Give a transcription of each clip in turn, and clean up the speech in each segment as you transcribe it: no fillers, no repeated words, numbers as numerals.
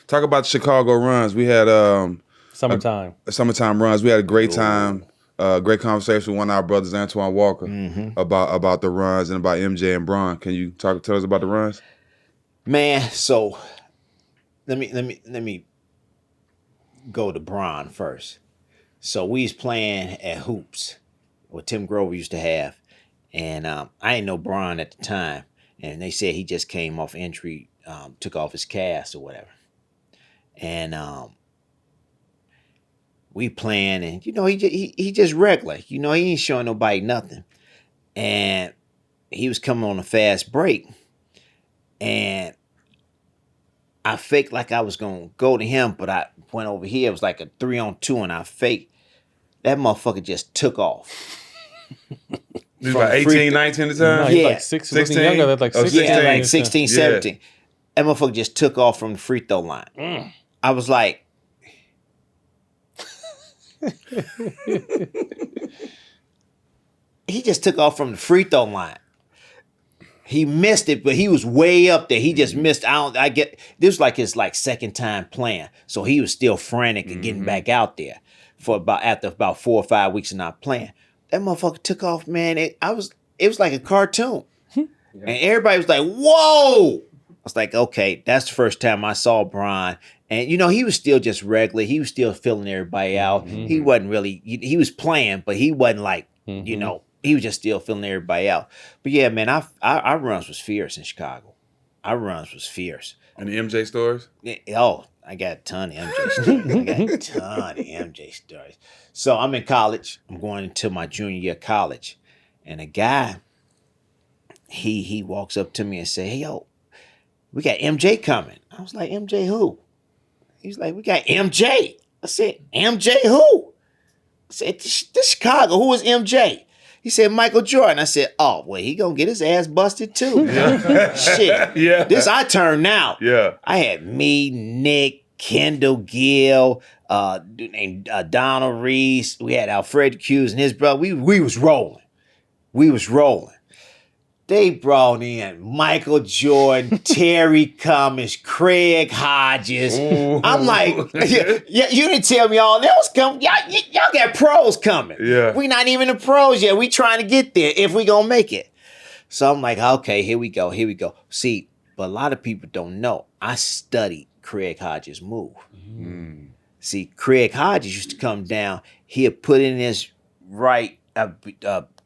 Talk about the Chicago runs. We had summertime runs. We had a great time. Great conversation with one of our brothers, Antoine Walker, about the runs and about MJ and Bron. Can you tell us about the runs? Man, so let me go to Bron first. So we was playing at Hoops, what Tim Grover used to have, and I didn't know Bron at the time, and they said he just came off injury, took off his cast or whatever, and we playing, and he just regular, he ain't showing nobody nothing, and he was coming on a fast break, and I faked like I was gonna go to him, but I went over here. It was like a 3-on-2, and I faked. That motherfucker just took off. He was like 18, 19 at the time? No, Yeah. like 16. Younger, that's like 16. Yeah, like 16, 17. That motherfucker just took off from the free throw line. I was like, he just took off from the free throw line. He missed it, but he was way up there. He just missed. This was like his second time playing, so he was still frantic and getting back out there after about 4 or 5 weeks of not playing. That motherfucker took off, man. It was like a cartoon, and everybody was like, "Whoa!" I was like, "Okay, that's the first time I saw Bron." And he was still just regular. He was still filling everybody out. He wasn't really. He was playing, but he wasn't like He was just still filling everybody out. But yeah, man, our runs was fierce in Chicago. Our runs was fierce. And the MJ stories? I got a ton of MJ stories. So I'm in college. I'm going into my junior year of college. And a guy, he walks up to me and say, "Hey, yo, we got MJ coming." I was like, "MJ who?" He's like, "We got MJ." I said, "MJ who?" I said, "This Chicago. Who is MJ?" He said, "Michael Jordan." I said, "Oh, well, he gonna get his ass busted too." Yeah. Shit. Yeah. This our turn now. Yeah. I had me, Nick, Kendall Gill, dude named Donald Reese. We had Alfred Hughes and his brother. We was rolling. They brought in Michael Jordan, Terry Cummings, Craig Hodges. Ooh. I'm like, yeah, you didn't tell me all that was coming. Y'all got pros coming. Yeah. We not even the pros yet. We trying to get there if we gonna make it. So I'm like, okay, here we go. See, but a lot of people don't know. I studied Craig Hodges' move. See, Craig Hodges used to come down. He'd put in his right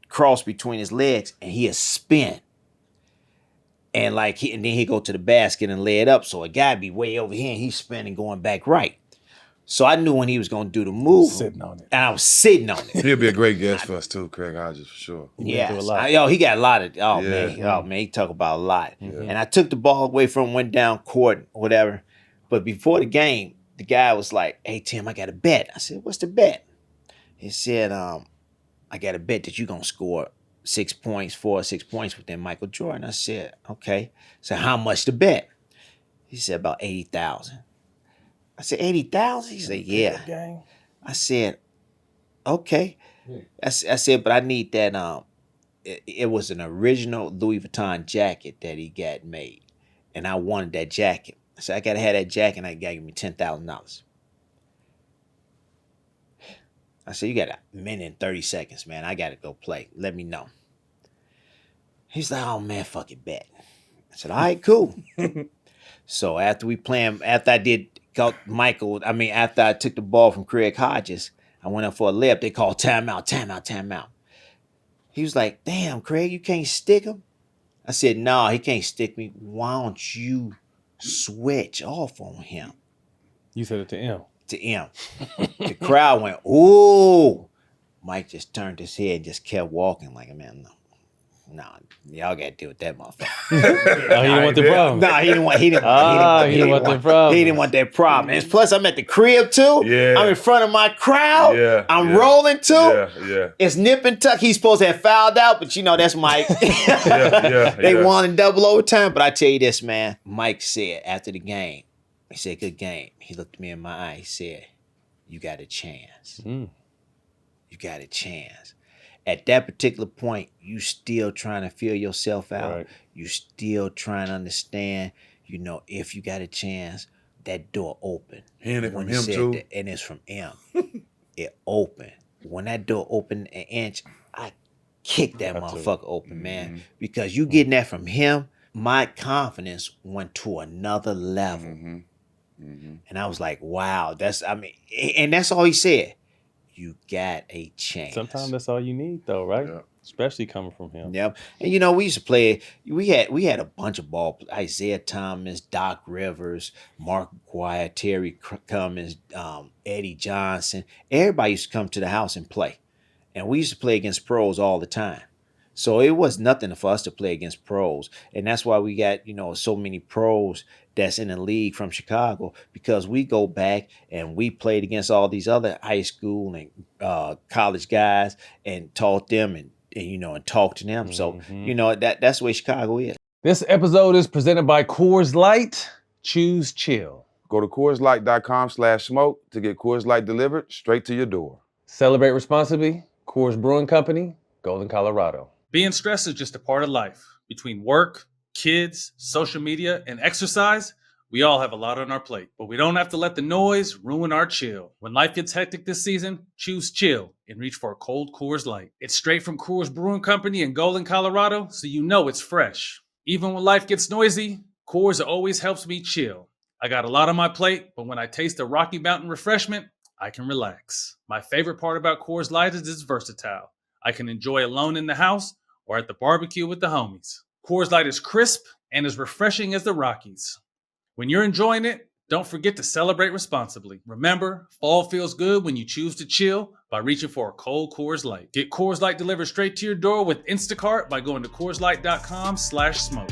cross between his legs, and he'd spin. And and then he'd go to the basket and lay it up. So a guy be way over here, and he's spinning going back right. So I knew when he was going to do the move. Sitting on it. And I was sitting on it. He'll be a great guest for us too, Craig Hodges, for sure. Yeah. Do He got a lot of, Yeah. man, he talk about a lot. And I took the ball away from him, went down court, whatever. But before the game, the guy was like, "Hey, Tim, I got a bet." I said, "What's the bet?" He said, "I got a bet that you're going to score 6 points, 4 or 6 points within Michael Jordan." I said, "Okay." So how much to bet? He said, "About 80,000. I said, 80,000? He said, "Yeah." I said, "Okay." I said, "But I need that." It was an original Louis Vuitton jacket that he got made. And I wanted that jacket. I said, "I got to have that jacket, and I got to give me $10,000. I said, "You got a minute and 30 seconds, man. I got to go play. Let me know." He's like, "Oh, man, fuck it, bet." I said, "All right, cool." So after after I took the ball from Craig Hodges, I went up for a layup. They called timeout. He was like, "Damn, Craig, you can't stick him?" I said, "No, he can't stick me. Why don't you switch off on him?" You said it to him. To him. The crowd went, "Ooh." Mike just turned his head and just kept walking like, "Man, no, y'all got to deal with that motherfucker." Oh, he didn't want the problem. No, he didn't want that problem. He didn't want that problem. And plus, I'm at the crib too. Yeah. I'm in front of my crowd. Yeah. I'm rolling too. Yeah. It's nip and tuck. He's supposed to have fouled out, but that's Mike. They won in double overtime. But I tell you this, man. Mike said after the game, he said, "Good game." He looked me in my eye. He said, "You got a chance. You got a chance." At that particular point, you still trying to feel yourself out. Right. You still trying to understand, if you got a chance, that door opened. Hearing it When from he him said too. that, and it's from him. It opened. When that door opened an inch, I kicked that motherfucker open, man. Because you getting that from him, my confidence went to another level. And I was like, wow, and that's all he said. You got a chance. Sometimes that's all you need, though, right? Yeah. Especially coming from him. Yep. And we used to play. We had a bunch of ball. Isaiah Thomas, Doc Rivers, Mark McGuire, Terry Cummins, Eddie Johnson. Everybody used to come to the house and play, and we used to play against pros all the time. So it was nothing for us to play against pros, and that's why we got so many pros that's in the league from Chicago, because we go back and we played against all these other high school and college guys and taught them and talk to them. So, that's the way Chicago is. This episode is presented by Coors Light. Choose chill. Go to CoorsLight.com/smoke to get Coors Light delivered straight to your door. Celebrate responsibly. Coors Brewing Company, Golden, Colorado. Being stressed is just a part of life. Between work, kids, social media, and exercise, we all have a lot on our plate, but we don't have to let the noise ruin our chill. When life gets hectic this season, choose chill and reach for a cold Coors Light. It's straight from Coors Brewing Company in Golden, Colorado, so you know it's fresh. Even when life gets noisy, Coors always helps me chill. I got a lot on my plate, but when I taste a Rocky Mountain refreshment, I can relax. My favorite part about Coors Light is it's versatile. I can enjoy alone in the house or at the barbecue with the homies. Coors Light is crisp and as refreshing as the Rockies. When you're enjoying it, don't forget to celebrate responsibly. Remember, fall feels good when you choose to chill by reaching for a cold Coors Light. Get Coors Light delivered straight to your door with Instacart by going to CoorsLight.com/smoke.